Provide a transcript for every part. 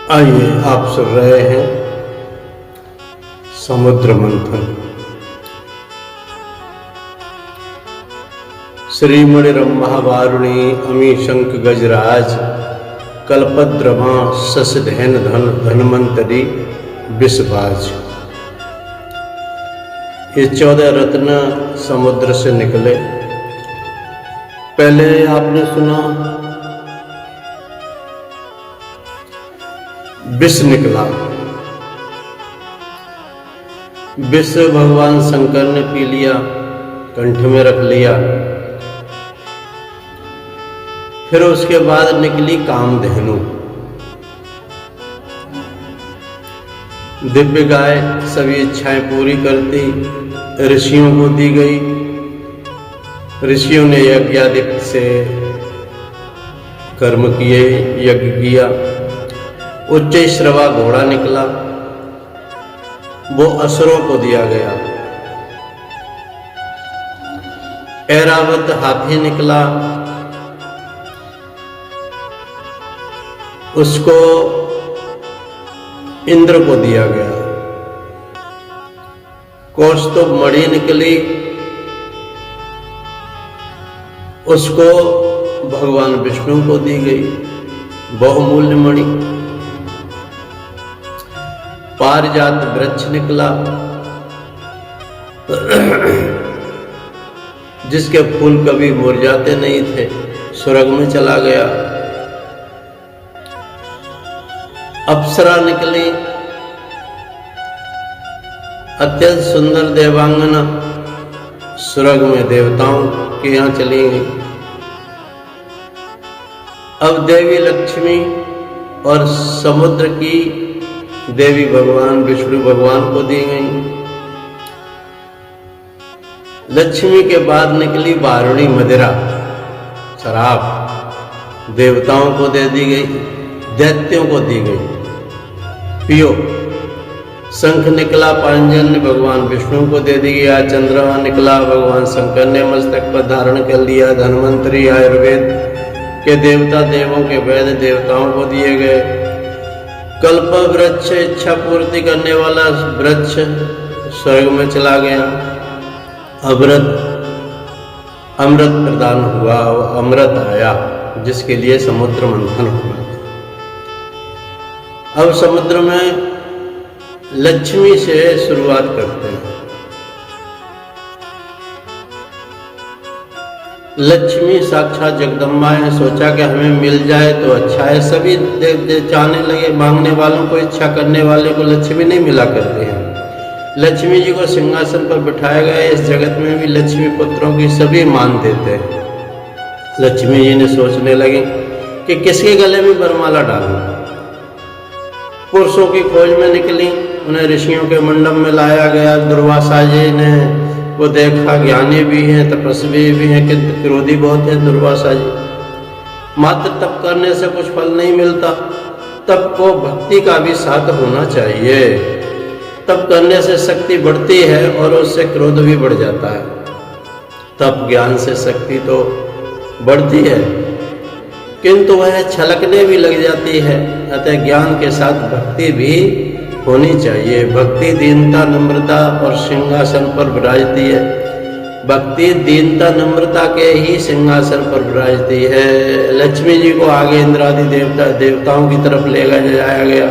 आइए, आप सुन रहे हैं समुद्र मंथन। श्रीमणिरम्भावारुणी अमी शंख गजराज कल्पद्रमा शशधैन धन धनवंतरी विषबाज। ये 14 रत्न समुद्र से निकले। पहले आपने सुना विष निकला। विष भगवान शंकर ने पी लिया, कंठ में रख लिया। फिर उसके बाद निकली कामधेनु। दिव्य गाय सभी इच्छाएं पूरी करती, ऋषियों को दी गई। ऋषियों ने यज्ञ आदि से कर्म किए, यज्ञ किया। उच्च श्रवा घोड़ा निकला, वो असुरों को दिया गया। ऐरावत हाथी निकला, उसको इंद्र को दिया गया। कौस्तुभ मणि निकली, उसको भगवान विष्णु को दी गई, बहुमूल्य मणि। पारिजात वृक्ष निकला, जिसके फूल कभी मुरझाते नहीं थे, स्वर्ग में चला गया। अप्सरा निकली, अत्यंत सुंदर देवांगना, स्वर्ग में देवताओं के यहां चली गई। अब देवी लक्ष्मी और समुद्र की देवी भगवान विष्णु भगवान को दी गई। लक्ष्मी के बाद निकली वारुणी मदिरा, शराब, देवताओं को दे दी गई, दैत्यों को दी गई, पियो। शंख निकला, पांजन्य भगवान विष्णु को दे दी गया। चंद्रमा निकला, भगवान शंकर ने मस्तक पर धारण कर लिया। धन्वंतरी आयुर्वेद के देवता, देवों के वैद्य देवताओं को दिए गए। कल्प वृक्ष, इच्छा पूर्ति करने वाला वृक्ष, स्वर्ग में चला गया। अमृत प्रदान हुआ, अमृत आया, जिसके लिए समुद्र मंथन हुआ। अब समुद्र में लक्ष्मी से शुरुआत करते हैं। लक्ष्मी साक्षात जगदम्बा है। सोचा कि हमें मिल जाए तो अच्छा है। सभी चाहने लगे, मांगने वालों को, इच्छा करने वाले को लक्ष्मी नहीं मिला करते हैं। लक्ष्मी जी को सिंहासन पर बिठाया गया। इस जगत में भी लक्ष्मी पुत्रों की सभी मान देते हैं। लक्ष्मी जी ने सोचने लगे कि किसके गले में वरमाला डालूं। पुरुषों की खोज में निकली, उन्हें ऋषियों के मंडप में लाया गया। दुर्वासा जी ने वो देखा, ज्ञानी भी हैं, तपस्वी भी हैं, किंतु क्रोधी बहुत है दुर्वासा जी। मात्र तप करने से कुछ फल नहीं मिलता, तप को भक्ति का भी साथ होना चाहिए। तप करने से शक्ति बढ़ती है और उससे क्रोध भी बढ़ जाता है। तप ज्ञान से शक्ति तो बढ़ती है, किंतु वह छलकने भी लग जाती है। अतः ज्ञान के साथ भक्ति भी होनी चाहिए। भक्ति दीनता नम्रता और सिंहासन पर विराजती है। भक्ति दीनता नम्रता के ही सिंहासन पर विराजती है। लक्ष्मी जी को आगे इंद्रादि देवताओं की तरफ ले जाया गया।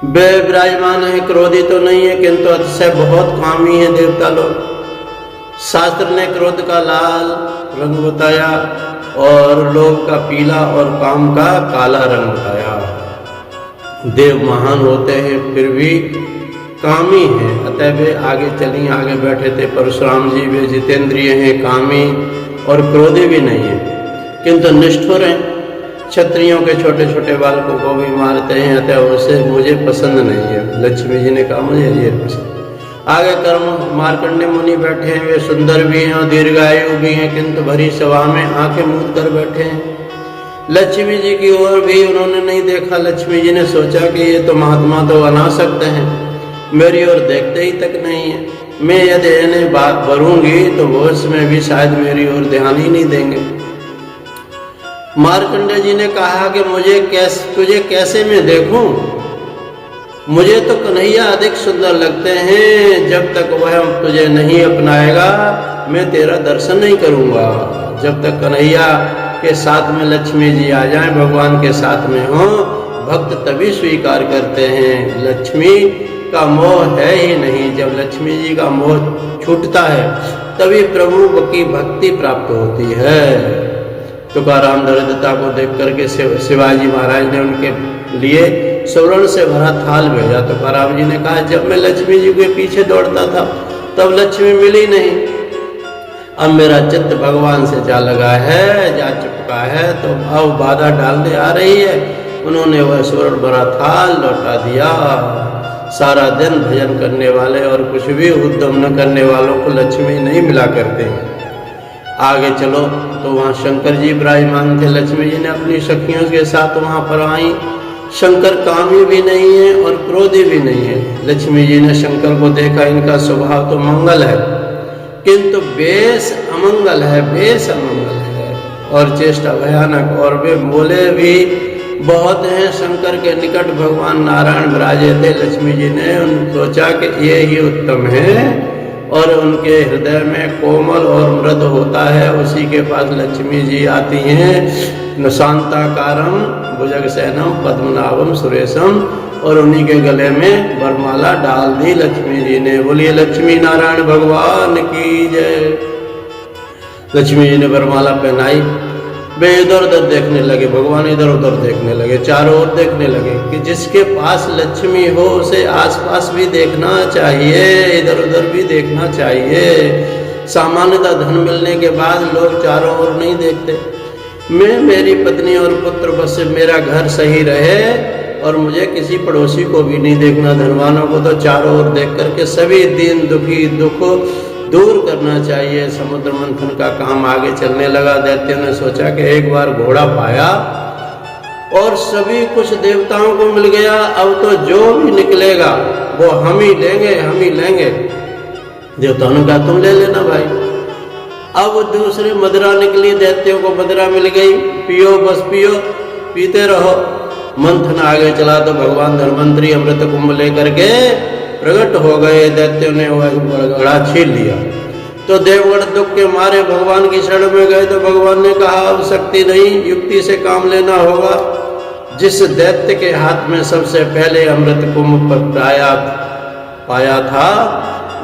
वे विराजमान है, क्रोधी तो नहीं है, किंतु अतिशय बहुत कामी है देवता लोग। शास्त्र ने क्रोध का लाल रंग बताया और लोभ का पीला और काम का काला रंग बताया। देव महान होते हैं, फिर भी कामी हैं। अतः वे आगे चली, आगे बैठे थे परशुराम जी। वे जितेंद्रिय हैं, कामी और क्रोधी भी नहीं है, किंतु निष्ठुर हैं। क्षत्रियों के छोटे छोटे बालकों को भी मारते हैं। अतः उसे मुझे पसंद नहीं है। लक्ष्मी जी ने कहा मुझे ये पसंद। आगे कर्म मार्कंडे मुनि बैठे हैं। वे सुंदर भी हैं और दीर्घायु भी हैं, किंतु भरी सभा में आंखें मूंद कर बैठे हैं। लक्ष्मी जी की ओर भी उन्होंने नहीं देखा। लक्ष्मी जी ने सोचा कि ये तो महात्मा तो बना सकते हैं, मेरी ओर देखते ही तक नहीं है। मैं यदि इन्हें बात करूंगी तो वो इसमें भी शायद मेरी ओर ध्यान ही नहीं देंगे। मार्कंडेय जी ने कहा कि तुझे कैसे मैं देखूं? मुझे तो कन्हैया अधिक सुंदर लगते हैं। जब तक वह तुझे नहीं अपनाएगा मैं तेरा दर्शन नहीं करूंगा। जब तक कन्हैया के साथ में लक्ष्मी जी आ जाएं, भगवान के साथ में हो, भक्त तभी स्वीकार करते हैं। लक्ष्मी का मोह है ही नहीं। जब लक्ष्मी जी का मोह छूटता है तभी प्रभु की भक्ति प्राप्त होती है। तुकाराम दरिद्रता को देख करके शिवाजी महाराज ने उनके लिए स्वर्ण से भरा थाल भेजा। तुकाराम जी ने कहा, जब मैं लक्ष्मी जी के पीछे दौड़ता था तब लक्ष्मी मिली नहीं, अब मेरा चित्त भगवान से जा लगा है, जा चुका है, तो अब बाधा डालने आ रही है। उन्होंने वह स्वर्ण भरा थाल लौटा दिया। सारा दिन भजन करने वाले और कुछ भी उद्यम न करने वालों को लक्ष्मी नहीं मिला करते हैं। आगे चलो तो वहाँ शंकर जी विराजमान थे। लक्ष्मी जी ने अपनी सखियों के साथ वहाँ पर आई। शंकर कामी भी नहीं है और क्रोधी भी नहीं है। लक्ष्मी जी ने शंकर को देखा, इनका स्वभाव तो मंगल है किंतु बेस अमंगल है, बेस अमंगल है और चेष्टा भयानक, और वे बोले भी बहुत हैं। शंकर के निकट भगवान नारायण विराजे थे। लक्ष्मी जी ने सोचा कि ये ही उत्तम है और उनके हृदय में कोमल और मृद होता है, उसी के पास लक्ष्मी जी आती हैं। शांताकारम भुजगशयनम पद्मनाभम सुरेशम, और उन्हीं के गले में वरमाला डाल दी लक्ष्मी जी ने। बोलिए लक्ष्मी नारायण भगवान की जय। लक्ष्मी जी ने वरमाला पहनाई। वे इधर उधर देखने लगे, भगवान इधर उधर देखने लगे, चारों ओर देखने लगे कि जिसके पास लक्ष्मी हो उसे आसपास भी देखना चाहिए, इधर उधर भी देखना चाहिए। सामान्यतः धन मिलने के बाद लोग चारों ओर नहीं देखते। मैं, मेरी पत्नी और पुत्र, बस मेरा घर सही रहे और मुझे किसी पड़ोसी को भी नहीं देखना। धनवानों को तो चारों ओर देख करके सभी दीन दुखी दुख दूर करना चाहिए। समुद्र मंथन का काम आगे चलने लगा। दैत्यों ने सोचा कि एक बार घोड़ा पाया और सभी कुछ देवताओं को मिल गया, अब तो जो भी निकलेगा वो हम ही लेंगे, हम ही लेंगे। देवताओं ने कहा तुम ले लेना भाई। अब दूसरी मदिरा निकली, दैत्यों को मदिरा मिल गई, पियो बस पियो, पीते रहो। मंथन आगे चला तो भगवान धन्वंतरी अमृत कुंभ लेकर के प्रकट हो गए। दैत्यों ने वह घड़ा छीन लिया तो देवगण दुख के मारे भगवान की शरण में गए। तो भगवान ने कहा अब शक्ति नहीं, युक्ति से काम लेना होगा। जिस दैत्य के हाथ में सबसे पहले अमृत कुंभ पाया था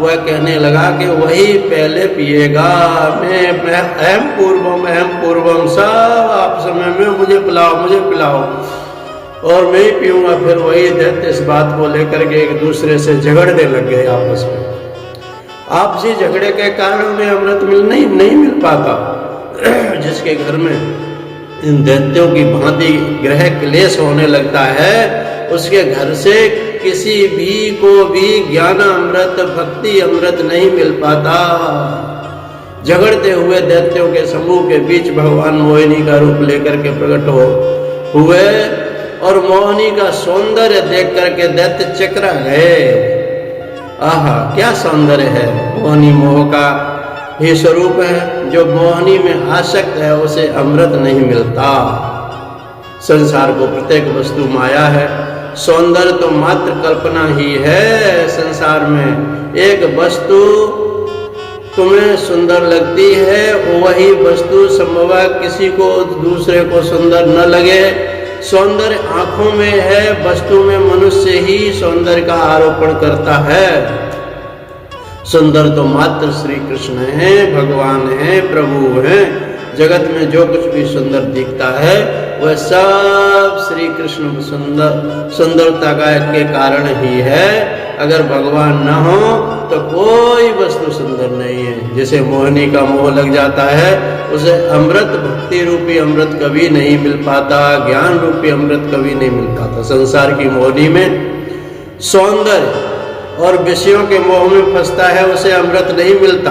वह कहने लगा कि वही पहले पिएगा। मैं अहम पूर्वम, सब आप समय में मुझे पिलाओ, मुझे पिलाओ और मैं ही पीऊंगा। फिर वही दैत्य इस बात को लेकर के एक दूसरे से झगड़ने लग गए आपस में। आपसी झगड़े के कारण उन्हें अमृत नहीं मिल पाता। जिसके घर में इन दैत्यों की भांति ग्रह क्लेश होने लगता है उसके घर से किसी भी को भी ज्ञान अमृत, भक्ति अमृत नहीं मिल पाता। झगड़ते हुए दैत्यों के समूह के बीच भगवान मोहिनी का रूप लेकर के प्रकट हुए और मोहिनी का सौंदर्य देख करके दैत्य चकरा गए। आहा क्या सौंदर्य है! मोहिनी मोह का ही स्वरूप है। जो मोहिनी में आसक्त है उसे अमृत नहीं मिलता। संसार को प्रत्येक वस्तु माया है। सौंदर्य तो मात्र कल्पना ही है। संसार में एक वस्तु तुम्हें सुंदर लगती है, वही वस्तु संभव किसी को दूसरे को सुंदर न लगे। सौंदर्य आंखों में है, वस्तु में मनुष्य ही सौंदर्य का आरोपण करता है। सुंदर तो मात्र श्री कृष्ण है, भगवान है, प्रभु है। जगत में जो कुछ भी सुंदर दिखता है वह सब श्री कृष्ण सुंदरता के कारण ही है। अगर भगवान न हो तो कोई वस्तु सुंदर नहीं है। जैसे मोहिनी का मोह लग जाता है उसे अमृत, भक्ति रूपी अमृत कभी नहीं मिल पाता, ज्ञान रूपी अमृत कभी नहीं मिल पाता। संसार की मोहिनी में सौंदर्य और विषयों के मोह में फंसता है उसे अमृत नहीं मिलता,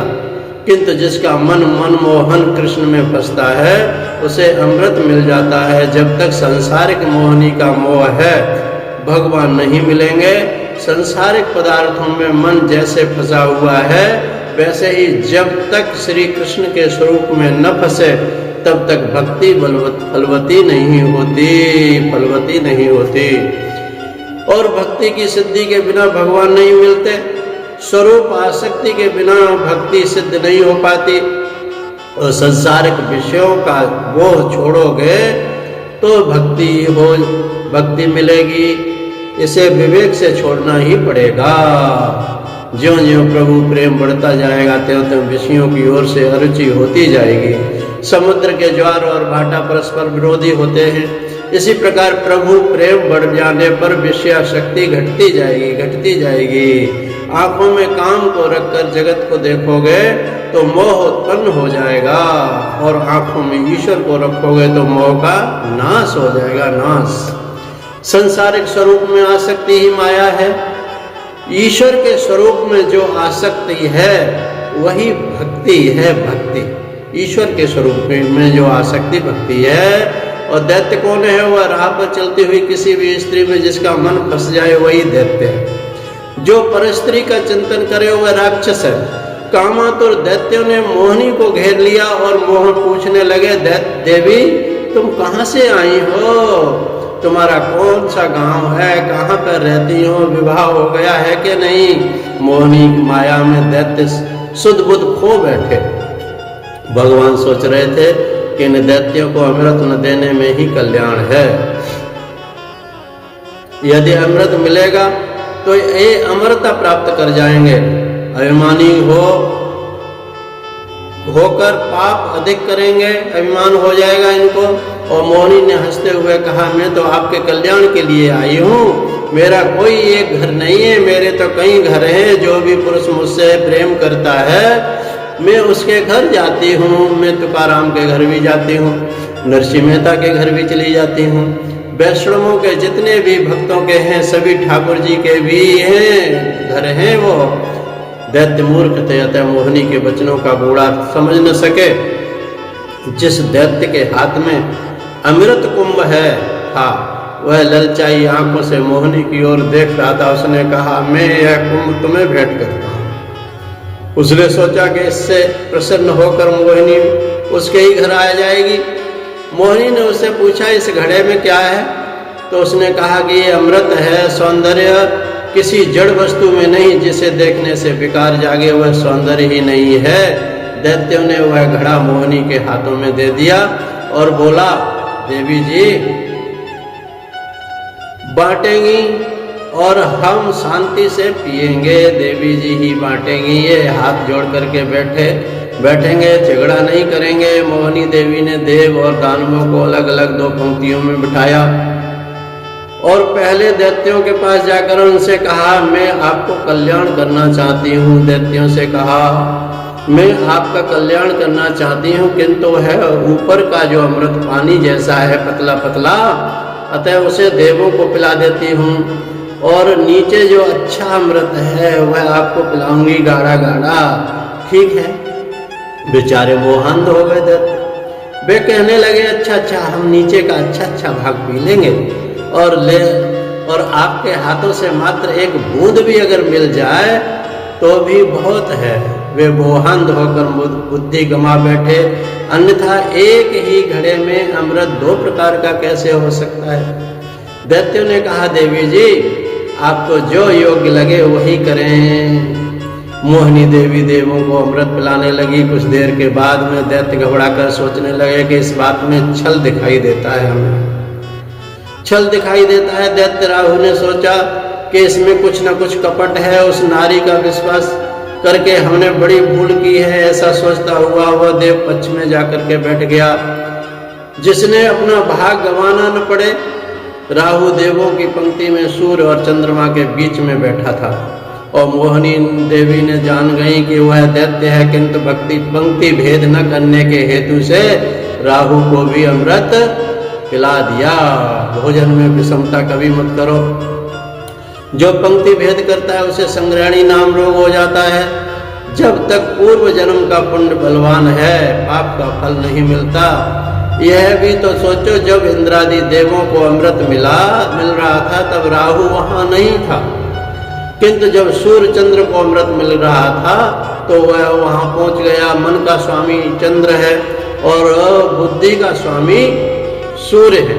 किंतु जिसका मन मनमोहन कृष्ण में फंसता है उसे अमृत मिल जाता है। जब तक सांसारिक मोहिनी का मोह है भगवान नहीं मिलेंगे। सांसारिक पदार्थों में मन जैसे फंसा हुआ है वैसे ही जब तक श्री कृष्ण के स्वरूप में न फंसे तब तक भक्ति फलवती नहीं होती। और भक्ति की सिद्धि के बिना भगवान नहीं मिलते। स्वरूप आसक्ति के बिना भक्ति सिद्ध नहीं हो पाती। और संसारिक विषयों का वो छोड़ोगे तो भक्ति मिलेगी। इसे विवेक से छोड़ना ही पड़ेगा। ज्यों ज्यों प्रभु प्रेम बढ़ता जाएगा त्यों त्यों विषयों की ओर से अरुचि होती जाएगी। समुद्र के ज्वार और भाटा परस्पर विरोधी होते हैं। इसी प्रकार प्रभु प्रेम बढ़ जाने पर विषयाशक्ति घटती जाएगी। आंखों में काम को रखकर जगत को देखोगे तो मोह उत्पन्न हो जाएगा, और आंखों में ईश्वर को रखोगे तो मोह का नाश हो जाएगा, नाश। संसारिक स्वरूप में आसक्ति ही माया है। ईश्वर के स्वरूप में जो आसक्ति है वही भक्ति है, भक्ति। ईश्वर के स्वरूप में जो आसक्ति भक्ति है। और दैत्य कौन है? वह राह पर चलती हुई किसी भी स्त्री में जिसका मन फंस जाए वही दैत्य है। जो परस्त्री का चिंतन करे वह राक्षस है। कामातुर दैत्यों ने मोहिनी को घेर लिया और मोहन पूछने लगे, देवी तुम कहाँ से आई हो? तुम्हारा कौन सा गांव है? कहाँ पर रहती हो? विवाह हो गया है कि नहीं? मोहिनी माया में दैत्य सुध बुध खो बैठे। भगवान सोच रहे थे कि इन दैत्यों को अमृत न देने में ही कल्याण है। यदि अमृत मिलेगा तो ये अमरता प्राप्त कर जाएंगे। अभिमानी होकर पाप अधिक करेंगे, अभिमान हो जाएगा इनको। और मोहिनी ने हंसते हुए कहा, मैं तो आपके कल्याण के लिए आई हूँ। मेरा कोई एक घर नहीं है, मेरे तो कई घर हैं। जो भी पुरुष मुझसे प्रेम करता है मैं उसके घर जाती हूँ। मैं तुकाराम के घर भी जाती हूँ, नरसिंह मेहता के घर भी चली जाती हूँ। वैष्णवों के जितने भी भक्तों के हैं सभी ठाकुर जी के भी हैं, घर हैं वो। दैत्य मूर्ख थे, अतः मोहिनी के वचनों का बूढ़ा समझ न सके। जिस दैत्य के हाथ में अमृत कुंभ है वह ललचाई आंखों से मोहिनी की ओर देख रहा था। उसने कहा, मैं यह कुंभ तुम्हें भेंट करता हूँ। उसने सोचा कि इससे प्रसन्न होकर मोहिनी उसके ही घर आ जाएगी। मोहिनी ने उससे पूछा, इस घड़े में क्या है? तो उसने कहा कि ये अमृत है। सौंदर्य किसी जड़ वस्तु में नहीं, जिसे देखने से विकार जागे वह सौंदर्य ही नहीं है। दैत्यों ने वह घड़ा मोहिनी के हाथों में दे दिया और बोला, देवी जी बांटेंगी और हम शांति से पिएंगे। देवी जी ही बांटेंगी। ये हाथ जोड़ करके बैठेंगे, झगड़ा नहीं करेंगे। मोहिनी देवी ने देव और दानवों को अलग अलग दो पंक्तियों में बिठाया और पहले दैत्यों के पास जाकर उनसे कहा, मैं आपको कल्याण करना चाहती हूँ। दैत्यों से कहा, मैं आपका कल्याण करना चाहती हूँ, किंतु है ऊपर का जो अमृत पानी जैसा है, पतला पतला, अतः उसे देवों को पिला देती हूँ। और नीचे जो अच्छा अमृत है वह आपको पिलाऊंगी, गाढ़ा गाढ़ा। ठीक है। बेचारे मोहांध हो गए दैत्य। वे कहने लगे, अच्छा हम नीचे का अच्छा भाग पी लेंगे और आपके हाथों से मात्र एक बूंद भी अगर मिल जाए तो भी बहुत है। वे मोहांध होकर बुद्धि गंवा बैठे। अन्यथा एक ही घड़े में अमृत दो प्रकार का कैसे हो सकता है? दैत्यों ने कहा, देवी जी आपको जो योग्य लगे वही करें। मोहिनी देवी देवों को अमृत पिलाने लगी। कुछ देर के बाद में दैत्य घबराकर सोचने लगे कि इस बात में छल दिखाई देता है, हमें छल दिखाई देता है। दैत्य राहु ने सोचा कि इसमें कुछ न कुछ कपट है। उस नारी का विश्वास करके हमने बड़ी भूल की है। ऐसा सोचता हुआ वह देव पक्ष में जाकर के बैठ गया, जिसने अपना भाग गंवाना न पड़े। राहु देवों की पंक्ति में सूर्य और चंद्रमा के बीच में बैठा था और मोहिनी देवी ने जान गई कि वह दैत्य है, किंतु भक्ति पंक्ति भेद न करने के हेतु से राहु को भी अमृत पिला दिया। भोजन में विषमता कभी मत करो। जो पंक्ति भेद करता है उसे संग्रहणी नाम रोग हो जाता है। जब तक पूर्व जन्म का पुण्य बलवान है पाप का फल नहीं मिलता। यह भी तो सोचो, जब इंद्रादि देवों को अमृत मिल रहा था तब राहु वहां नहीं था, किंतु जब सूर्य चंद्र को अमृत मिल रहा था तो वह वहां पहुंच गया। मन का स्वामी चंद्र है और बुद्धि का स्वामी सूर्य है।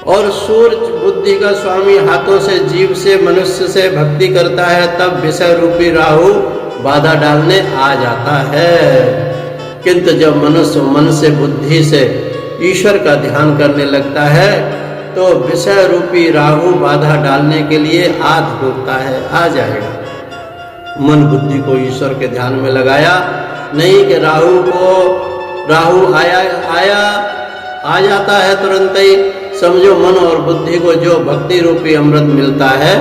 और सूर्य बुद्धि का स्वामी हाथों से, जीव से, मनुष्य से भक्ति करता है, तब विषय रूपी राहु बाधा डालने आ जाता है। किंतु जब मनुष्य मन से, बुद्धि से ईश्वर का ध्यान करने लगता है तो विषय रूपी राहु बाधा डालने के लिए आ ढूंढता है, आ जाएगा। मन बुद्धि को ईश्वर के ध्यान में लगाया, नहीं कि राहु आया आ जाता है तुरंत ही। समझो मन और बुद्धि को जो भक्ति रूपी अमृत मिलता है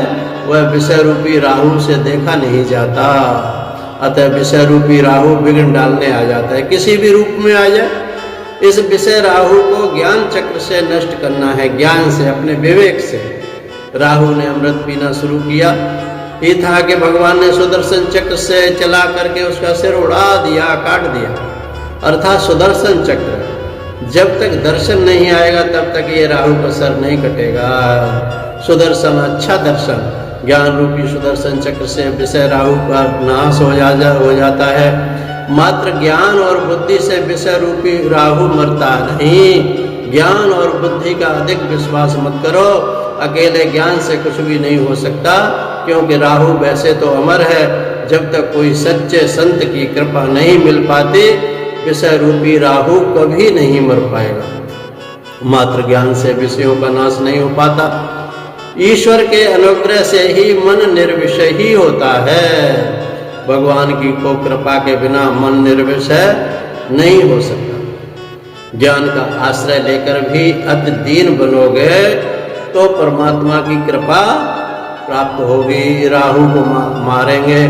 वह विषय रूपी राहु से देखा नहीं जाता। अतः विषय रूपी राहु विघ्न डालने आ जाता है, किसी भी रूप में आ जाए। इस विषय राहु को ज्ञान चक्र से नष्ट करना है, ज्ञान से, अपने विवेक से। राहु ने अमृत पीना शुरू किया, ये था कि भगवान ने सुदर्शन चक्र से चला करके उसका सिर उड़ा दिया, काट दिया। अर्थात सुदर्शन चक्र, जब तक दर्शन नहीं आएगा तब तक ये राहु का सर नहीं कटेगा। सुदर्शन, अच्छा दर्शन, ज्ञान रूपी सुदर्शन चक्र से विषय राहु का नाश हो जाता है। मात्र ज्ञान और बुद्धि से विषय रूपी राहु मरता नहीं। ज्ञान और बुद्धि का अधिक विश्वास मत करो, अकेले ज्ञान से कुछ भी नहीं हो सकता, क्योंकि राहु वैसे तो अमर है। जब तक कोई सच्चे संत की कृपा नहीं मिल पाती, विषय रूपी राहु कभी नहीं मर पाएगा। मात्र ज्ञान से विषयों का नाश नहीं हो पाता। ईश्वर के अनुग्रह से ही मन निर्विषय ही होता है। भगवान की को कृपा के बिना मन निर्विषय नहीं हो सकता। ज्ञान का आश्रय लेकर भी अति दीन बनोगे तो परमात्मा की कृपा प्राप्त होगी। राहु को मारेंगे,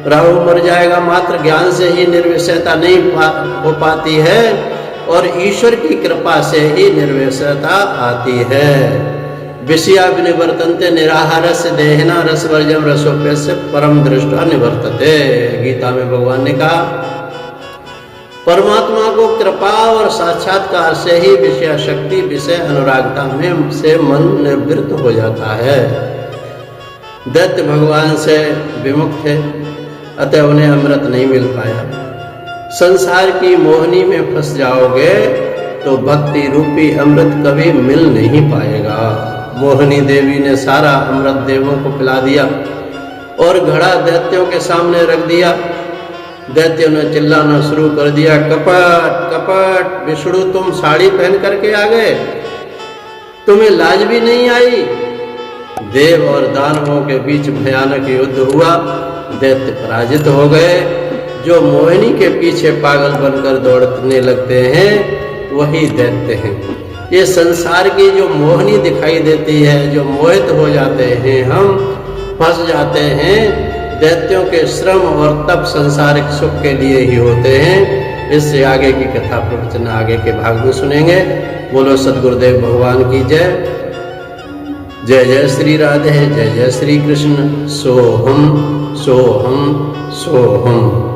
राहु मर जाएगा। मात्र ज्ञान से ही निर्विषयता नहीं हो पाती है, और ईश्वर की कृपा से ही निर्विषयता आती है। विषया विनिवर्तन्ते निराहारस्य देहिना रसवर्जम रसोप्यस्य परम दृष्टा निवर्तते। गीता में भगवान ने कहा, परमात्मा को कृपा और साक्षात्कार से ही विषय शक्ति, विषय अनुरागता में से मन निवृत्त हो जाता है। दैत्य भगवान से विमुख थे, अतः उन्हें अमृत नहीं मिल पाया। संसार की मोहनी में फंस जाओगे तो भक्ति रूपी अमृत कभी मिल नहीं पाएगा। मोहनी देवी ने सारा अमृत देवों को पिला दिया और घड़ा दैत्यों के सामने रख दिया। दैत्यों ने चिल्लाना शुरू कर दिया, कपट कपट, विष्णु तुम साड़ी पहन करके आ गए, तुम्हें लाज भी नहीं आई। देव और दानवों के बीच भयानक युद्ध हुआ, दैत्य पराजित हो गए। जो मोहिनी के पीछे पागल बनकर दौड़ने लगते हैं वही दैत्य हैं। ये संसार की जो मोहिनी दिखाई देती है, जो मोहित हो जाते हैं, हम फंस जाते हैं, दैत्यों के श्रम और तप संसारिक सुख के लिए ही होते हैं। इससे आगे की कथा प्रवचन आगे के भाग में सुनेंगे। बोलो सद्गुरुदेव भगवान की जय। जय जय श्री राधे, जय जय श्री कृष्ण। सोहम सोहम सोहम।